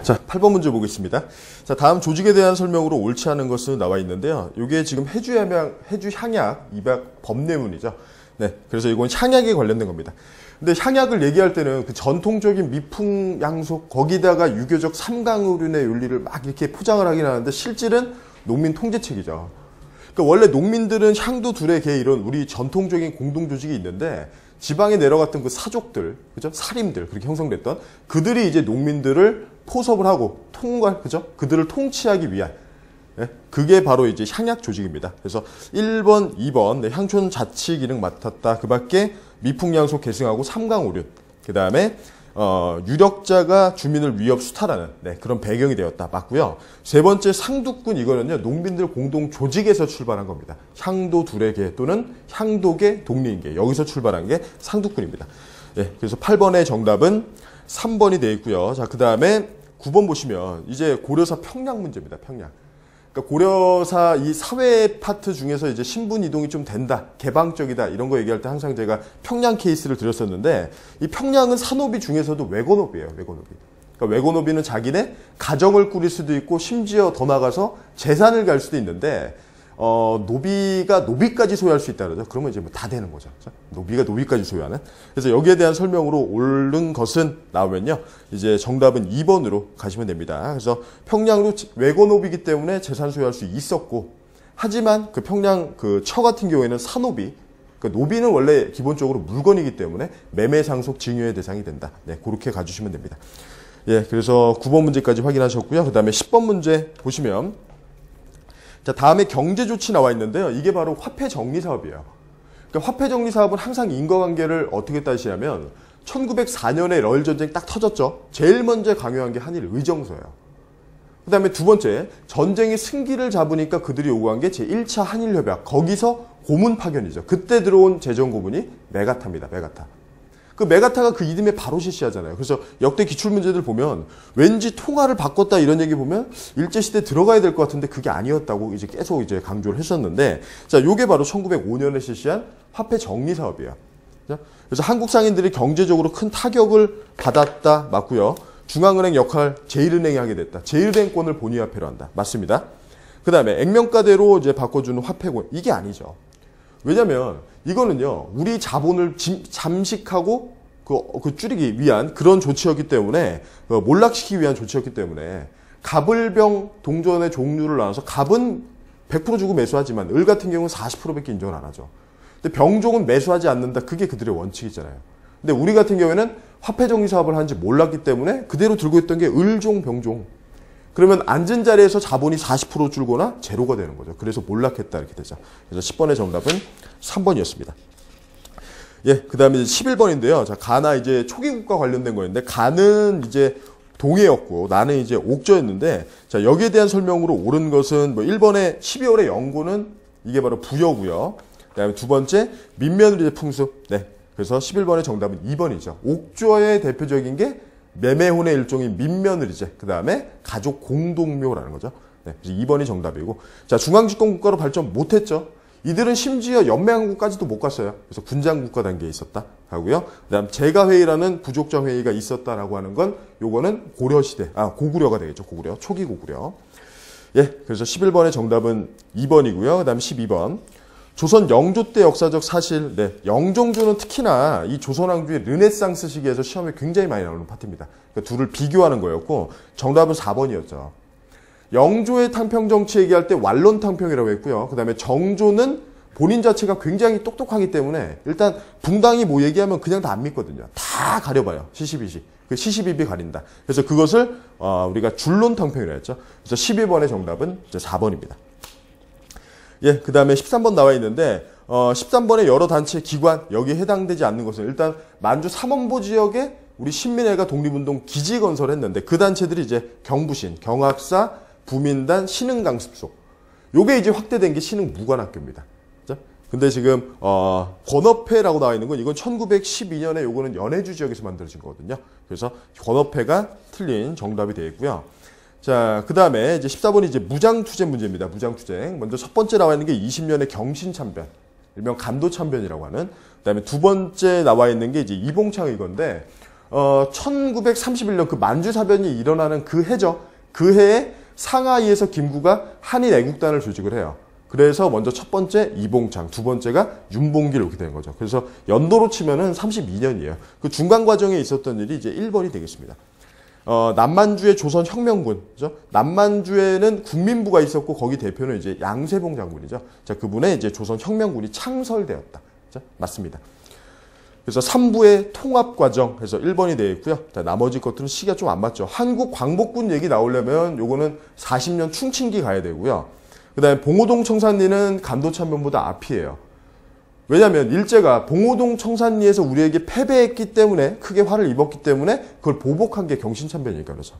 자, 8번 문제 보겠습니다. 자, 다음 조직에 대한 설명으로 옳지 않은 것은 나와 있는데요. 이게 지금 해주 향약 입약 법례문이죠. 네, 그래서 이건 향약에 관련된 겁니다. 근데 향약을 얘기할 때는 그 전통적인 미풍 양속 거기다가 유교적 삼강의륜의 윤리를 막 이렇게 포장을 하긴 하는데 실질은 농민 통제책이죠. 그러니까 원래 농민들은 향도 둘의 개 이런 우리 전통적인 공동 조직이 있는데 지방에 내려갔던 그 사족들, 그죠? 살인들 그렇게 형성됐던 그들이 이제 농민들을 포섭을 하고 그죠? 그들을 통치하기 위한 그게 바로 이제 향약 조직입니다. 그래서 1번, 2번 향촌 자치 기능 맡았다. 그 밖에 미풍양속 계승하고 삼강오륜. 그 다음에 유력자가 주민을 위협 수탈하는 그런 배경이 되었다. 맞고요. 세 번째 상두군 이거는요. 농민들 공동 조직에서 출발한 겁니다. 향도 둘의 개 또는 향도계 독립인계 여기서 출발한 게 상두군입니다. 그래서 8번의 정답은 3번이 되어 있고요. 자, 그 다음에 9번 보시면 이제 고려사 평양 문제입니다. 평양. 그러니까 고려사 이 사회 파트 중에서 이제 신분 이동이 좀 된다, 개방적이다 이런 거 얘기할 때 항상 제가 평양 케이스를 드렸었는데 이 평양은 산업이 중에서도 외고노비예요. 외고노비. 그러니까 외고노비는 자기네 가정을 꾸릴 수도 있고 심지어 더 나가서 재산을 갈 수도 있는데 노비가 노비까지 소유할 수 있다 그러죠. 그러면 이제 뭐 다 되는 거죠. 노비가 노비까지 소유하는. 그래서 여기에 대한 설명으로 옳은 것은 나오면요. 이제 정답은 2번으로 가시면 됩니다. 그래서 평양도 외고노비이기 때문에 재산 소유할 수 있었고 하지만 그 평양 그 처 같은 경우에는 사노비 그러니까 노비는 원래 기본적으로 물건이기 때문에 매매 상속 증여의 대상이 된다. 네, 그렇게 가주시면 됩니다. 그래서 9번 문제까지 확인하셨고요. 그 다음에 10번 문제 보시면 자, 다음에 경제조치 나와 있는데요. 이게 바로 화폐정리사업이에요. 그러니까 화폐정리사업은 항상 인과관계를 어떻게 따지냐면 1904년에 러일전쟁 딱 터졌죠. 제일 먼저 강요한 게 한일 의정서예요. 그 다음에 두 번째, 전쟁이 승기를 잡으니까 그들이 요구한 게 제1차 한일협약. 거기서 고문 파견이죠. 그때 들어온 재정고문이 메가타입니다. 메가타. 그 메가타가 그 이듬해 바로 실시하잖아요. 그래서 역대 기출문제들 보면 왠지 통화를 바꿨다 이런 얘기 보면 일제시대 들어가야 될 것 같은데 그게 아니었다고 이제 계속 이제 강조를 했었는데 자, 요게 바로 1905년에 실시한 화폐 정리 사업이에요. 그래서 한국 상인들이 경제적으로 큰 타격을 받았다. 맞고요. 중앙은행 역할 제1은행이 하게 됐다. 제1은행권을 본위화폐로 한다. 맞습니다. 그 다음에 액면가대로 이제 바꿔주는 화폐권. 이게 아니죠. 왜냐면 이거는요 우리 자본을 잠식하고 그 줄이기 위한 그런 조치였기 때문에 몰락시키기 위한 조치였기 때문에 갑을병 동전의 종류를 나눠서 갑은 100% 주고 매수하지만 을 같은 경우는 40%밖에 인정을 안 하죠. 근데 병종은 매수하지 않는다. 그게 그들의 원칙이잖아요. 근데 우리 같은 경우에는 화폐정리 사업을 하는지 몰랐기 때문에 그대로 들고 있던 게 을종 병종. 그러면 앉은 자리에서 자본이 40% 줄거나 제로가 되는 거죠. 그래서 몰락했다 이렇게 되죠. 그래서 10번의 정답은 3번이었습니다. 그 다음에 11번인데요. 자, 가나 이제 초기국가 관련된 거였는데 가는 이제 동해였고 나는 이제 옥저였는데 자, 여기에 대한 설명으로 옳은 것은 뭐 1번의 12월의 연고는 이게 바로 부여고요. 그다음에 두 번째 민며느리의 풍습. 그래서 11번의 정답은 2번이죠. 옥저의 대표적인 게 매매혼의 일종인 민며느리제, 그 다음에 가족 공동묘라는 거죠. 그래서 2번이 정답이고, 자, 중앙집권 국가로 발전 못했죠. 이들은 심지어 연맹한국까지도 못 갔어요. 그래서 군장국가 단계에 있었다 하고요. 그다음 제가회의라는 부족정 회의가 있었다라고 하는 건 요거는 고려시대, 고구려가 되겠죠. 고구려, 초기 고구려. 그래서 11번의 정답은 2번이고요. 그다음 12번. 조선 영조 때 역사적 사실, 영종조는 특히나 이 조선왕조의 르네상스 시기에서 시험에 굉장히 많이 나오는 파트입니다. 그러니까 둘을 비교하는 거였고, 정답은 4번이었죠. 영조의 탕평 정치 얘기할 때 완론 탕평이라고 했고요. 그 다음에 정조는 본인 자체가 굉장히 똑똑하기 때문에 일단 붕당이 뭐 얘기하면 그냥 다 안 믿거든요. 다 가려봐요. 시시비시. 그 시시비비 가린다. 그래서 그것을 우리가 줄론 탕평이라고 했죠. 그래서 12번의 정답은 이제 4번입니다. 그 다음에 13번 나와 있는데 13번의 여러 단체 기관 여기에 해당되지 않는 것은 일단 만주 삼원보 지역에 우리 신민회가 독립운동 기지 건설했는데 그 단체들이 이제 경부신, 경학사, 부민단, 신흥강습소 요게 이제 확대된 게 신흥무관학교입니다. 그죠? 근데 지금 권업회라고 나와 있는 건 이건 1912년에 요거는 연해주 지역에서 만들어진 거거든요. 그래서 권업회가 틀린 정답이 되어 있고요. 자, 그 다음에 이제 14번이 이제 무장투쟁 문제입니다. 무장투쟁. 먼저 첫 번째 나와 있는 게 20년의 경신참변. 일명 간도참변이라고 하는. 그 다음에 두 번째 나와 있는 게 이제 이봉창 의건데, 1931년 그 만주사변이 일어나는 그 해죠. 그 해에 상하이에서 김구가 한인 애국단을 조직을 해요. 그래서 먼저 첫 번째 이봉창, 두 번째가 윤봉길 이렇게 된 거죠. 그래서 연도로 치면은 32년이에요. 그 중간 과정에 있었던 일이 이제 1번이 되겠습니다. 남만주의 조선혁명군, 그죠? 남만주에는 국민부가 있었고 거기 대표는 이제 양세봉 장군이죠. 자, 그분의 이제 조선혁명군이 창설되었다. 자, 맞습니다. 그래서 3부의 통합 과정 해서 1번이 되어 있고요. 자, 나머지 것들은 시기가 좀 안 맞죠. 한국 광복군 얘기 나오려면 요거는 40년 충칭기 가야 되고요. 그 다음에 봉오동 청산리는 감도참변보다 앞이에요. 왜냐하면 일제가 봉오동 청산리에서 우리에게 패배했기 때문에 크게 화를 입었기 때문에 그걸 보복한 게 경신참변이니까 그래서.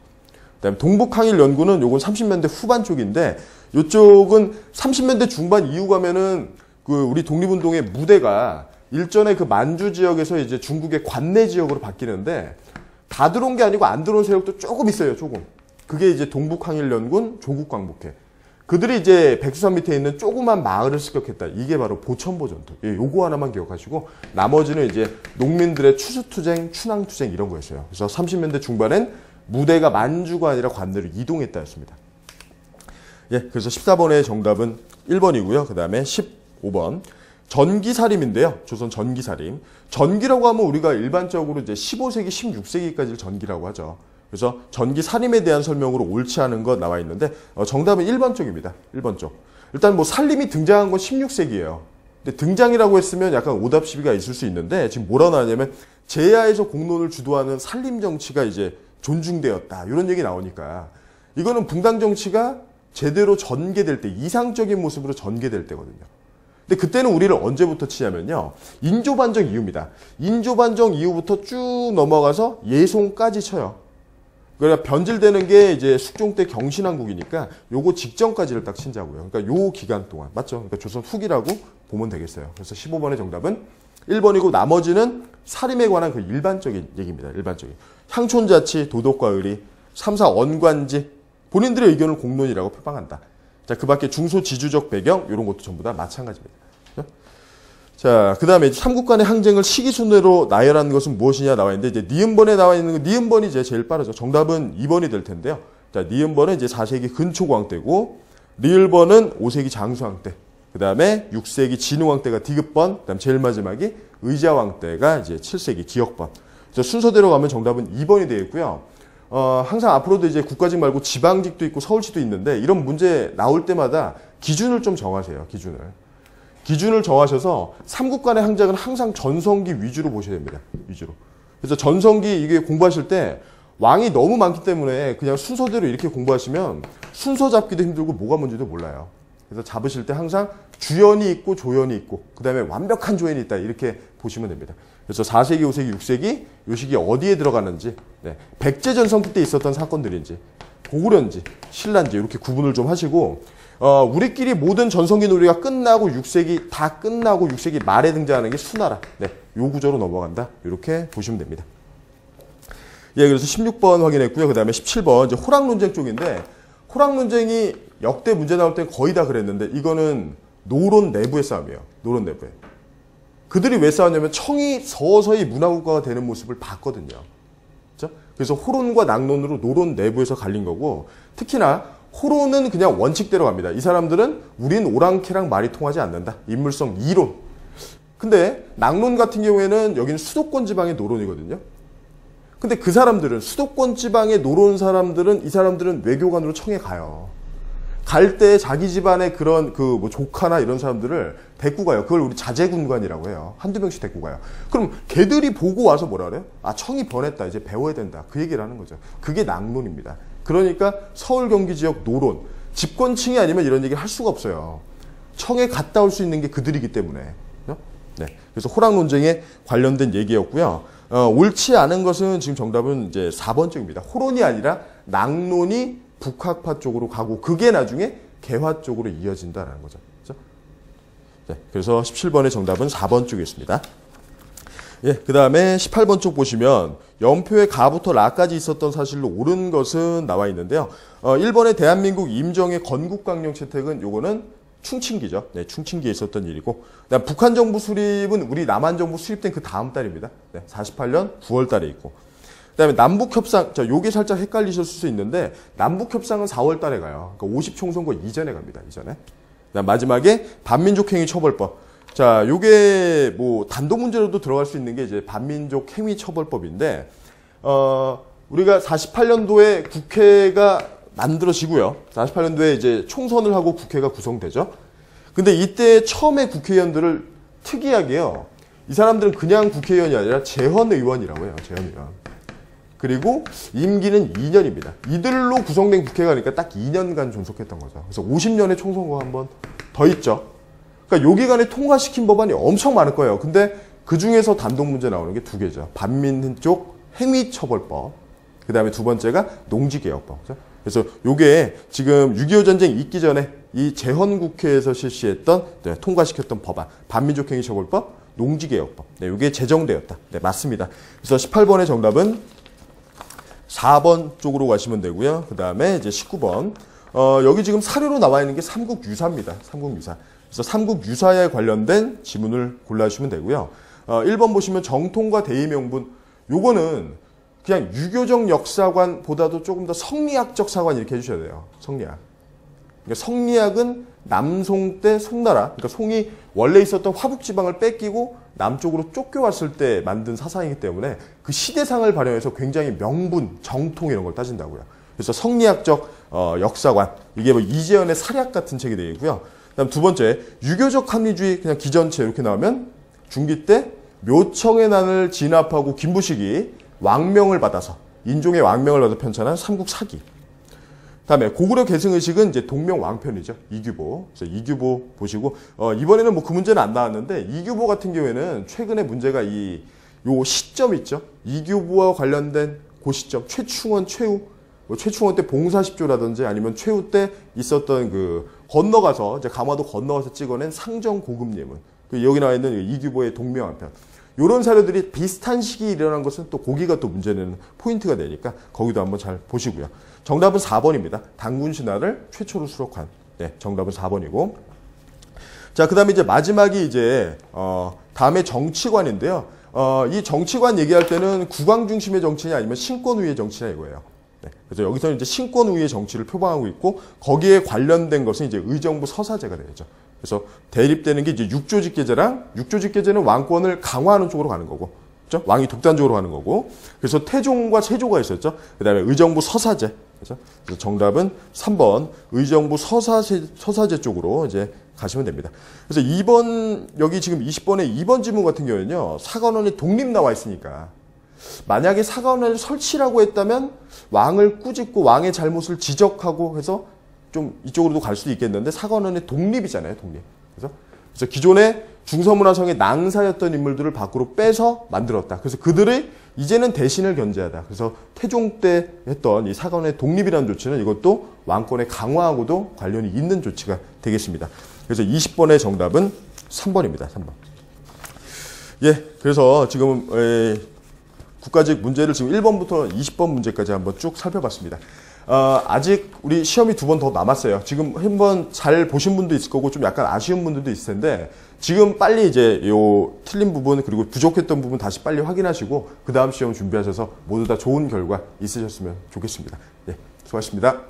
그다음에 동북항일연구는 요건 30년대 후반 쪽인데 요쪽은 30년대 중반 이후 가면은 그 우리 독립운동의 무대가 일전에 그 만주 지역에서 이제 중국의 관내 지역으로 바뀌는데 다 들어온 게 아니고 안 들어온 세력도 조금 있어요, 조금. 그게 이제 동북항일연군 조국광복회. 그들이 이제 백두산 밑에 있는 조그만 마을을 습격했다. 이게 바로 보천보 전투. 예, 요거 하나만 기억하시고 나머지는 이제 농민들의 추수투쟁, 춘항투쟁 이런 거였어요. 그래서 30년대 중반엔 무대가 만주가 아니라 관내로 이동했다였습니다. 예, 그래서 14번의 정답은 1번이고요. 그 다음에 15번. 전기살림인데요. 조선 전기살림. 전기라고 하면 우리가 일반적으로 이제 15세기, 16세기까지를 전기라고 하죠. 그래서 전기 살림에 대한 설명으로 옳지 않은 거 나와 있는데 정답은 1번 쪽입니다. 1번 쪽. 일단 뭐 살림이 등장한 건 16세기예요. 근데 등장이라고 했으면 약간 오답 시비가 있을 수 있는데 지금 뭐라 나왔냐면 제야에서 공론을 주도하는 살림 정치가 이제 존중되었다. 이런 얘기 나오니까 이거는 붕당 정치가 제대로 전개될 때 이상적인 모습으로 전개될 때거든요. 근데 그때는 우리를 언제부터 치냐면요. 인조반정 이후입니다. 인조반정 이후부터 쭉 넘어가서 예송까지 쳐요. 그러니까 변질되는 게 이제 숙종 때 경신왕국이니까 요거 직전까지를 딱 친자고요. 그러니까 요 기간 동안. 맞죠? 그러니까 조선 후기라고 보면 되겠어요. 그래서 15번의 정답은 1번이고 나머지는 살림에 관한 그 일반적인 얘기입니다. 일반적인. 향촌자치, 도덕과 의리, 3, 4 언관지 본인들의 의견을 공론이라고 표방한다. 자, 그 밖에 중소지주적 배경 이런 것도 전부 다 마찬가지입니다. 자, 그 다음에 삼국간의 항쟁을 시기순으로 나열한 것은 무엇이냐 나와 있는데, 이제 니은번에 나와 있는 거, 니은번이 이제 제일 빠르죠. 정답은 2번이 될 텐데요. 자, 니은번은 이제 4세기 근초광 때고, 리을번은 5세기 장수왕 때, 그 다음에 6세기 진흥왕 때가 디귿번, 그 다음 제일 마지막이 의자왕 때가 이제 7세기 기역번. 순서대로 가면 정답은 2번이 되어 있고요. 항상 앞으로도 이제 국가직 말고 지방직도 있고 서울시도 있는데, 이런 문제 나올 때마다 기준을 좀 정하세요, 기준을 정하셔서 삼국간의 항쟁은 항상 전성기 위주로 보셔야 됩니다. 위주로. 그래서 전성기 이게 공부하실 때 왕이 너무 많기 때문에 그냥 순서대로 이렇게 공부하시면 순서 잡기도 힘들고 뭐가 뭔지도 몰라요. 그래서 잡으실 때 항상 주연이 있고 조연이 있고 그 다음에 완벽한 조연이 있다 이렇게 보시면 됩니다. 그래서 4세기, 5세기, 6세기 요 시기 어디에 들어가는지 백제전성기 때 있었던 사건들인지 고구려인지 신라인지 이렇게 구분을 좀 하시고 우리끼리 모든 전성기 놀이가 끝나고 6세기 다 끝나고 6세기 말에 등장하는 게 수나라. 요 구조로 넘어간다. 이렇게 보시면 됩니다. 예, 그래서 16번 확인했고요. 그 다음에 17번 이제 호랑 논쟁 쪽인데 호랑 논쟁이 역대 문제 나올 때 거의 다 그랬는데 이거는 노론 내부의 싸움이에요. 노론 내부에. 그들이 왜 싸웠냐면 청이 서서히 문화국가가 되는 모습을 봤거든요. 그렇죠? 그래서 호론과 낙론으로 노론 내부에서 갈린 거고 특히나 호론은 그냥 원칙대로 갑니다. 이 사람들은 우린 오랑캐랑 말이 통하지 않는다. 인물성 이론. 근데 낙론 같은 경우에는 여기는 수도권 지방의 노론이거든요. 근데 그 사람들은 수도권 지방의 노론 사람들은 이 사람들은 외교관으로 청에 가요. 갈 때 자기 집안의 그런 그 뭐 조카나 이런 사람들을 데리고 가요. 그걸 우리 자제군관이라고 해요. 한두 명씩 데리고 가요. 그럼 걔들이 보고 와서 뭐라 그래요? 아, 청이 변했다. 이제 배워야 된다. 그 얘기를 하는 거죠. 그게 낙론입니다. 그러니까 서울 경기 지역 노론, 집권층이 아니면 이런 얘기를 할 수가 없어요. 청에 갔다 올 수 있는 게 그들이기 때문에. 네. 그래서 호랑 논쟁에 관련된 얘기였고요. 옳지 않은 것은 지금 정답은 이제 4번 쪽입니다. 호론이 아니라 낙론이 북학파 쪽으로 가고 그게 나중에 개화 쪽으로 이어진다는 거죠. 그렇죠? 네. 그래서 17번의 정답은 4번 쪽에 있습니다. 예, 그 다음에 18번 쪽 보시면 연표의 가부터 라까지 있었던 사실로 옳은 것은 나와 있는데요. 1번의 대한민국 임정의 건국강령 채택은 요거는 충칭기죠. 네, 충칭기에 있었던 일이고 그다음 북한 정부 수립은 우리 남한 정부 수립된 그 다음 달입니다. 네, 48년 9월 달에 있고 그다음에 남북협상, 자, 요게 살짝 헷갈리실 수 있는데, 남북협상은 4월 달에 가요. 그러니까 50총선거 이전에 갑니다, 이전에. 그다음 마지막에 반민족행위 처벌법. 자, 요게 뭐 단독 문제로도 들어갈 수 있는 게 이제 반민족 행위 처벌법인데, 우리가 48년도에 국회가 만들어지고요. 48년도에 이제 총선을 하고 국회가 구성되죠. 근데 이때 처음에 국회의원들을 특이하게요. 이 사람들은 그냥 국회의원이 아니라 재헌의원이라고 해요. 재헌의원. 그리고 임기는 2년입니다. 이들로 구성된 국회가 그러니까 딱 2년간 존속했던 거죠. 그래서 50년의 총선거가 한 번 더 있죠. 그러니까 요 기간에 통과시킨 법안이 엄청 많을 거예요. 근데 그 중에서 단독 문제 나오는 게 두 개죠. 반민족 행위처벌법. 그 다음에 두 번째가 농지개혁법. 그렇죠? 그래서 요게 지금 6.25 전쟁 있기 전에 이 재헌국회에서 실시했던, 네, 통과시켰던 법안. 반민족행위처벌법, 농지개혁법. 네, 요게 제정되었다. 네, 맞습니다. 그래서 18번의 정답은 4번 쪽으로 가시면 되고요. 그 다음에 이제 19번. 여기 지금 사료로 나와 있는 게 삼국유사입니다. 삼국유사. 그래서 삼국유사에 관련된 지문을 골라주시면 되고요. 1번 보시면 정통과 대의명분. 요거는 그냥 유교적 역사관보다도 조금 더 성리학적 사관 이렇게 해주셔야 돼요. 성리학. 그러니까 성리학은 남송 때 송나라, 그러니까 송이 원래 있었던 화북지방을 뺏기고 남쪽으로 쫓겨왔을 때 만든 사상이기 때문에 그 시대상을 발현해서 굉장히 명분, 정통 이런 걸 따진다고요. 그래서 성리학적 역사관, 이게 뭐 이재현의 사략 같은 책이 되고요. 그다음 두 번째, 유교적 합리주의 그냥 기전체 이렇게 나오면 중기 때 묘청의 난을 진압하고 김부식이 왕명을 받아서 인종의 왕명을 받아 편찬한 삼국사기. 다음에 고구려 계승의식은 이제 동명 왕편이죠. 이규보. 그래서 이규보 보시고 이번에는 뭐 그 문제는 안 나왔는데 이규보 같은 경우에는 최근에 문제가 요 시점 있죠. 이규보와 관련된 그 시점 최충원 최후. 뭐 최충원 때 봉사십조라든지 아니면 최후 때 있었던 그 건너가서 이제 강화도 건너가서 찍어낸 상정 고금예문. 여기 나와 있는 이규보의 동명 왕편. 이런 사례들이 비슷한 시기에 일어난 것은 또 고기가 또 문제는 포인트가 되니까 거기도 한번 잘 보시고요. 정답은 4번입니다. 단군 신화를 최초로 수록한. 네, 정답은 4번이고. 자, 그다음에 이제 마지막이 이제 다음에 정치관인데요. 이 정치관 얘기할 때는 국왕 중심의 정치냐 아니면 신권 우위의 정치냐 이거예요. 네, 그래서 여기서는 이제 신권 우위의 정치를 표방하고 있고 거기에 관련된 것은 이제 의정부 서사제가 되죠. 그래서 대립되는 게 이제 육조직계제랑 육조직계제는 왕권을 강화하는 쪽으로 가는 거고, 그렇죠? 왕이 독단적으로 가는 거고. 그래서 태종과 세조가 있었죠. 그다음에 의정부 서사제. 그렇죠? 그래서 정답은 3번 의정부 서사제 쪽으로 이제 가시면 됩니다. 그래서 2번 여기 지금 20번의 2번 지문 같은 경우는요. 사관원이 독립 나와 있으니까 만약에 사관원을 설치라고 했다면 왕을 꾸짖고 왕의 잘못을 지적하고 해서 좀 이쪽으로도 갈 수도 있겠는데 사관원의 독립이잖아요, 독립. 그래서 기존의 중서문화성의 낭사였던 인물들을 밖으로 빼서 만들었다. 그래서 그들의 이제는 대신을 견제하다. 그래서 태종 때 했던 이 사관원의 독립이라는 조치는 이것도 왕권의 강화하고도 관련이 있는 조치가 되겠습니다. 그래서 20번의 정답은 3번입니다. 3번. 예, 그래서 지금 국가직 문제를 지금 1번부터 20번 문제까지 한번 쭉 살펴봤습니다. 아직 우리 시험이 2번 더 남았어요. 지금 한번 잘 보신 분도 있을 거고 좀 약간 아쉬운 분들도 있을 텐데 지금 빨리 이제 요 틀린 부분 그리고 부족했던 부분 다시 빨리 확인하시고 그 다음 시험 준비하셔서 모두 다 좋은 결과 있으셨으면 좋겠습니다. 예, 수고하셨습니다.